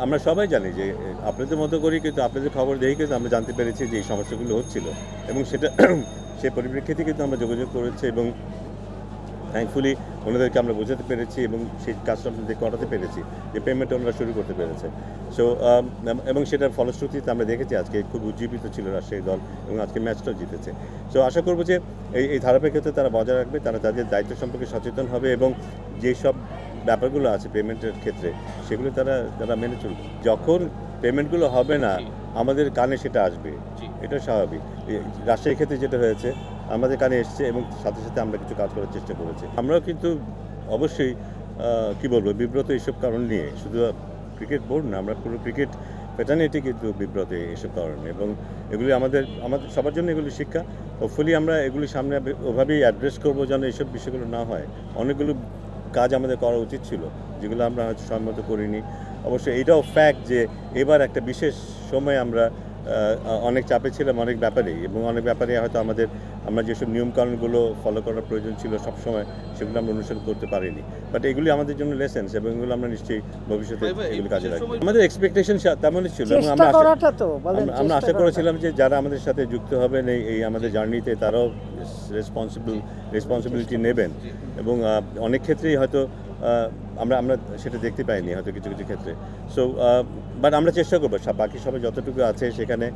আমরা সবাই জানি যে আপনাদের মতো করেই কিন্তু আপনাদের খবর দেখেই কিন্তু আমরা জানতে পেরেছি যে এই সমস্যাগুলো হচ্ছিল এবং সেটা সেই পরিপ্রেক্ষিতে কিন্তু আমরা যোগাযোগ করেছি এবং থ্যাঙ্কফুলি ওনাদেরকে আমরা বোঝাতে পেরেছি এবং সেই কাজটা আপনাদের করাতে পেরেছি যে পেমেন্ট ওনারা শুরু করতে পেরেছে। সো এবং সেটার ফলশ্রুতিতে আমরা দেখেছি আজকে খুব উজ্জীবিত ছিল রাজশাহী দল এবং আজকে ম্যাচটাও জিতেছে। সো আশা করবো যে এই ধারাবাহিকতা তারা বজায় রাখবে, তারা তাদের দায়িত্ব সম্পর্কে সচেতন হবে এবং যেসব ব্যাপারগুলো আছে পেমেন্টের ক্ষেত্রে সেগুলো তারা মেনে চলবে। যখন পেমেন্টগুলো হবে না আমাদের কানে সেটা আসবে, এটা স্বাভাবিক। রাজশাহীর ক্ষেত্রে যেটা হয়েছে আমাদের কানে এসছে এবং সাথে সাথে আমরা কিছু কাজ করার চেষ্টা করেছি। আমরাও কিন্তু অবশ্যই কী বলবো বিব্রত এইসব কারণ নিয়ে, শুধু ক্রিকেট বোর্ড না, আমরা পুরো ক্রিকেট ফ্যাটার্নিটি কিন্তু বিব্রত এইসব কারণে এবং এগুলি আমাদের সবার জন্য এগুলি শিক্ষা। হোপফুলি আমরা এগুলি সামনে ওভাবেই অ্যাড্রেস করবো যেন এইসব বিষয়গুলো না হয়। অনেকগুলো কাজ আমাদের করা উচিত ছিল যেগুলো আমরা হয়তো সম্মত করিনি। অবশ্যই এটাও ফ্যাক্ট যে এবার একটা বিশেষ সময় আমরা অনেক চাপে ছিলাম অনেক ব্যাপারেই এবং অনেক ব্যাপারে হয়তো আমরা যেসব নিয়মকানুনগুলো ফলো করার প্রয়োজন ছিল সবসময় সেগুলো আমরা অনুসরণ করতে পারিনি। বাট এগুলি আমাদের জন্য লেসেন্স এবং এগুলো আমরা নিশ্চয়ই ভবিষ্যতে এগুলো কাজে লাগবে। আমাদের এক্সপেকটেশন তেমনই ছিল এবং আমরা আশা করেছিলাম যে যারা আমাদের সাথে যুক্ত হবেন এই আমাদের জার্নিতে তারাও রেসপন্সিবিলিটি নেবেন এবং অনেক ক্ষেত্রেই হয়তো আমরা সেটা দেখতে পাইনি হয়তো কিছু কিছু ক্ষেত্রে। সো বাট আমরা চেষ্টা করবো বাকি সবাই যতটুকু আছে সেখানে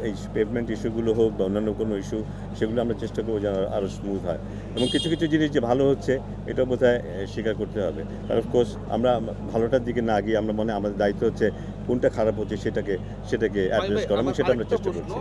এই পেমেন্ট ইস্যুগুলো হোক বা অন্যান্য কোনো ইস্যু সেগুলো আমরা চেষ্টা করবো যেন আরও স্মুথ হয় এবং কিছু কিছু জিনিস যে ভালো হচ্ছে এটাও বোধহয় স্বীকার করতে হবে। আর অফকোর্স আমরা ভালোটার দিকে না গিয়ে আমাদের দায়িত্ব হচ্ছে কোনটা খারাপ হচ্ছে সেটাকে অ্যাড্রেস করা এবং সেটা আমরা চেষ্টা করছি।